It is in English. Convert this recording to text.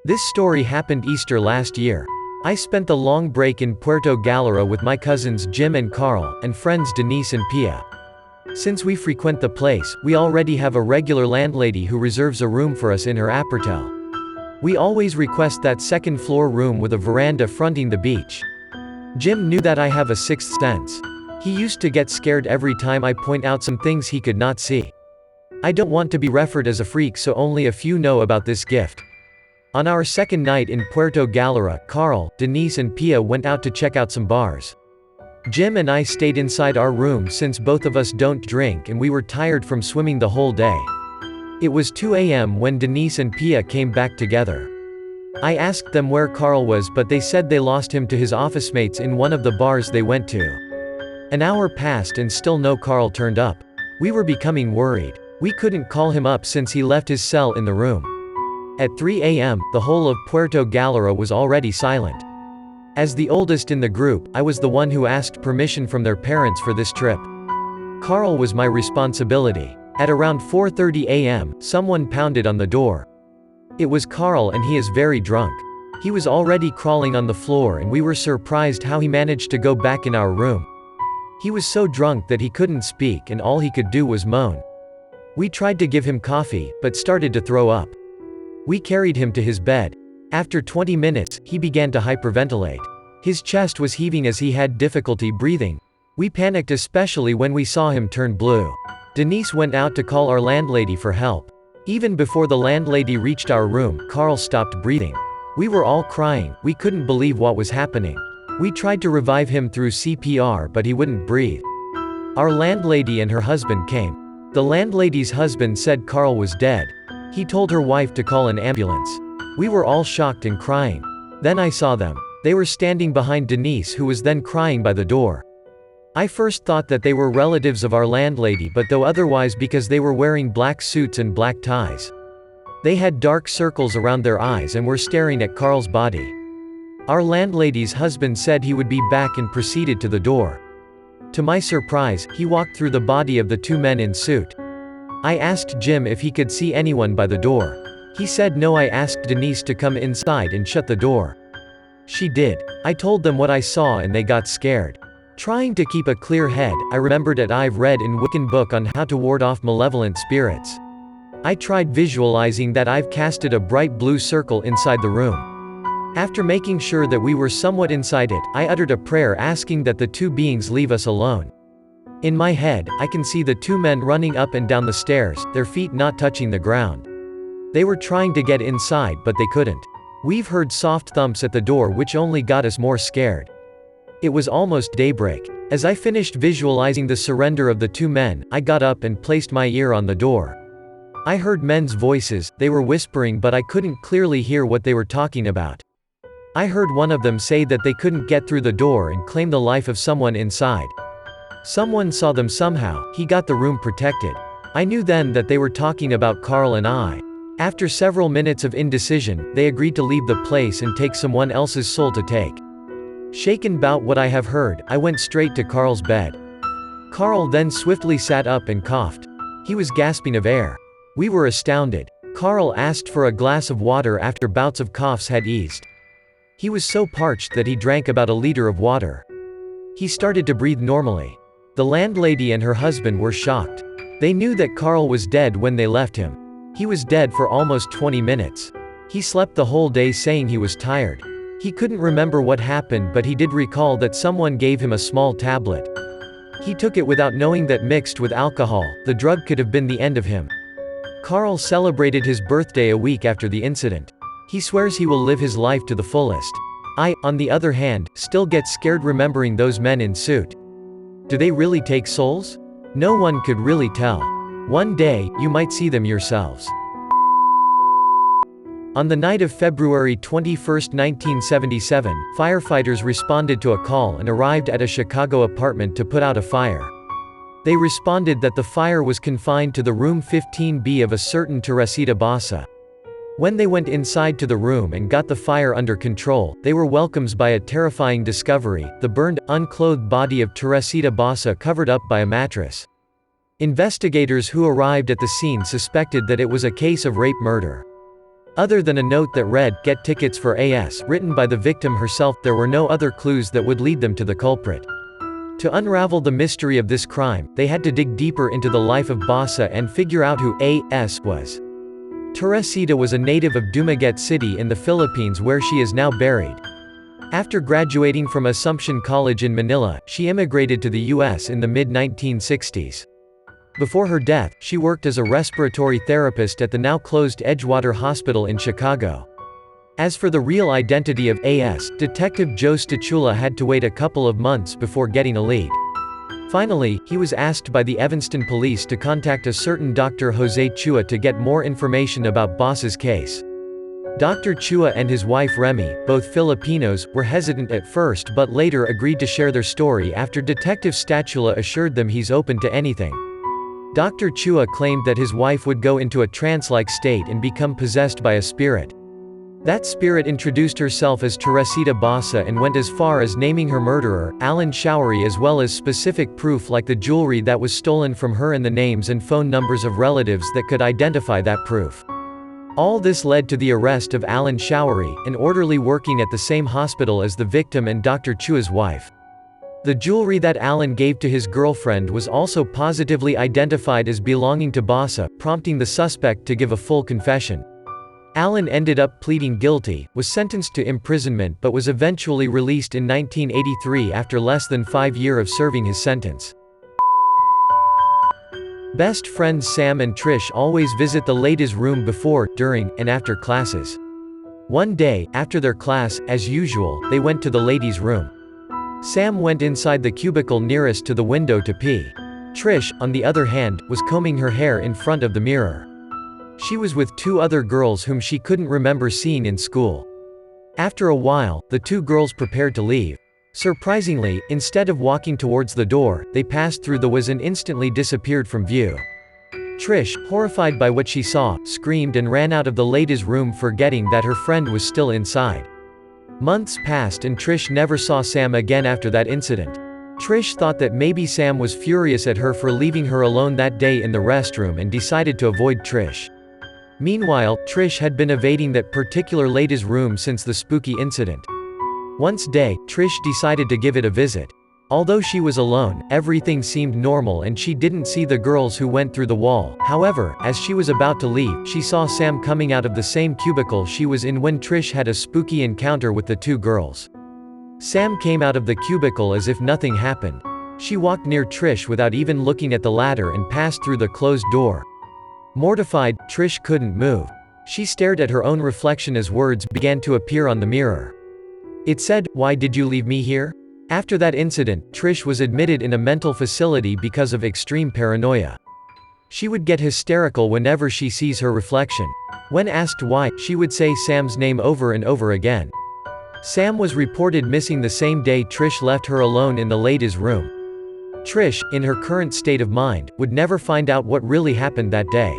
This story happened Easter last year. I spent the long break in Puerto Galera with my cousins Jim and Carl, and friends Denise and Pia. Since we frequent the place, we already have a regular landlady who reserves a room for us in her appartel. We always request that second-floor room with a veranda fronting the beach. Jim knew that I have a sixth sense. He used to get scared every time I point out some things he could not see. I don't want to be referred as a freak, so only a few know about this gift. On our second night in Puerto Galera, Carl, Denise and Pia went out to check out some bars. Jim and I stayed inside our room since both of us don't drink and we were tired from swimming the whole day. It was 2 a.m. when Denise and Pia came back together. I asked them where Carl was, but they said they lost him to his office mates in one of the bars they went to. An hour passed and still no Carl turned up. We were becoming worried. We couldn't call him up since he left his cell in the room. At 3 a.m., the whole of Puerto Galera was already silent. As the oldest in the group, I was the one who asked permission from their parents for this trip. Carl was my responsibility. At around 4:30 a.m., someone pounded on the door. It was Carl, and he is very drunk. He was already crawling on the floor and we were surprised how he managed to go back in our room. He was so drunk that he couldn't speak and all he could do was moan. We tried to give him coffee, but started to throw up. We carried him to his bed. After 20 minutes, he began to hyperventilate. His chest was heaving as he had difficulty breathing. We panicked, especially when we saw him turn blue. Denise went out to call our landlady for help. Even before the landlady reached our room, Carl stopped breathing. We were all crying, we couldn't believe what was happening. We tried to revive him through CPR, but he wouldn't breathe. Our landlady and her husband came. The landlady's husband said Carl was dead. He told her wife to call an ambulance. We were all shocked and crying. Then I saw them. They were standing behind Denise, who was then crying by the door. I first thought that they were relatives of our landlady, but though otherwise, because they were wearing black suits and black ties. They had dark circles around their eyes and were staring at Carl's body. Our landlady's husband said he would be back and proceeded to the door. To my surprise, he walked through the body of the two men in suit. I asked Jim if he could see anyone by the door. He said no. I asked Denise to come inside and shut the door. She did. I told them what I saw and they got scared. Trying to keep a clear head, I remembered that I've read in Wiccan book on how to ward off malevolent spirits. I tried visualizing that I've casted a bright blue circle inside the room. After making sure that we were somewhat inside it, I uttered a prayer asking that the two beings leave us alone. In my head, I can see the two men running up and down the stairs, their feet not touching the ground. They were trying to get inside, but they couldn't. We've heard soft thumps at the door, which only got us more scared. It was almost daybreak. As I finished visualizing the surrender of the two men, I got up and placed my ear on the door. I heard men's voices. They were whispering, but I couldn't clearly hear what they were talking about. I heard one of them say that they couldn't get through the door and claim the life of someone inside. Someone saw them somehow. He got the room protected. I knew then that they were talking about Carl and I. After several minutes of indecision, they agreed to leave the place and take someone else's soul to take. Shaken about what I have heard, I went straight to Carl's bed. Carl then swiftly sat up and coughed. He was gasping of air. We were astounded. Carl asked for a glass of water after bouts of coughs had eased. He was so parched that he drank about a liter of water. He started to breathe normally. The landlady and her husband were shocked. They knew that Carl was dead when they left him. He was dead for almost 20 minutes. He slept the whole day, saying he was tired. He couldn't remember what happened, but he did recall that someone gave him a small tablet. He took it without knowing that mixed with alcohol, the drug could have been the end of him. Carl celebrated his birthday a week after the incident. He swears he will live his life to the fullest. I, on the other hand, still get scared remembering those men in suit. Do they really take souls? No one could really tell. One day, you might see them yourselves. On the night of February 21, 1977, firefighters responded to a call and arrived at a Chicago apartment to put out a fire. They responded that the fire was confined to the room 15B of a certain Teresita Bassa. When they went inside to the room and got the fire under control, they were welcomed by a terrifying discovery: the burned, unclothed body of Teresita Bassa covered up by a mattress. Investigators who arrived at the scene suspected that it was a case of rape-murder. Other than a note that read, "Get tickets for AS," written by the victim herself, there were no other clues that would lead them to the culprit. To unravel the mystery of this crime, they had to dig deeper into the life of Basa and figure out who A.S. was. Teresita was a native of Dumaguete City in the Philippines, where she is now buried. After graduating from Assumption College in Manila, she immigrated to the U.S. in the mid-1960s. Before her death, she worked as a respiratory therapist at the now-closed Edgewater Hospital in Chicago. As for the real identity of A.S., Detective Joe Stachula had to wait a couple of months before getting a lead. Finally, he was asked by the Evanston police to contact a certain Dr. Jose Chua to get more information about Basa's case. Dr. Chua and his wife Remy, both Filipinos, were hesitant at first but later agreed to share their story after Detective Stachula assured them he's open to anything. Dr. Chua claimed that his wife would go into a trance-like state and become possessed by a spirit. That spirit introduced herself as Teresita Basa and went as far as naming her murderer, Alan Showery, as well as specific proof like the jewelry that was stolen from her and the names and phone numbers of relatives that could identify that proof. All this led to the arrest of Alan Showery, an orderly working at the same hospital as the victim and Dr. Chua's wife. The jewelry that Alan gave to his girlfriend was also positively identified as belonging to Basa, prompting the suspect to give a full confession. Alan ended up pleading guilty, was sentenced to imprisonment but was eventually released in 1983 after less than 5 years of serving his sentence. Best friends Sam and Trish always visit the ladies' room before, during, and after classes. One day, after their class, as usual, they went to the ladies' room. Sam went inside the cubicle nearest to the window to pee. Trish, on the other hand, was combing her hair in front of the mirror. She was with 2 other girls whom she couldn't remember seeing in school. After a while, the 2 girls prepared to leave. Surprisingly, instead of walking towards the door, they passed through the was and instantly disappeared from view. Trish, horrified by what she saw, screamed and ran out of the ladies' room, forgetting that her friend was still inside. Months passed and Trish never saw Sam again after that incident. Trish thought that maybe Sam was furious at her for leaving her alone that day in the restroom and decided to avoid Trish. Meanwhile, Trish had been evading that particular ladies' room since the spooky incident. Once day, Trish decided to give it a visit. Although she was alone, everything seemed normal and she didn't see the girls who went through the wall. However, as she was about to leave, she saw Sam coming out of the same cubicle she was in when Trish had a spooky encounter with the 2 girls. Sam came out of the cubicle as if nothing happened. She walked near Trish without even looking at the ladder and passed through the closed door. Mortified, Trish couldn't move. She stared at her own reflection as words began to appear on the mirror. It said, "Why did you leave me here?" After that incident, Trish was admitted in a mental facility because of extreme paranoia. She would get hysterical whenever she sees her reflection. When asked why, she would say Sam's name over and over again. Sam was reported missing the same day Trish left her alone in the ladies' room. Trish, in her current state of mind, would never find out what really happened that day.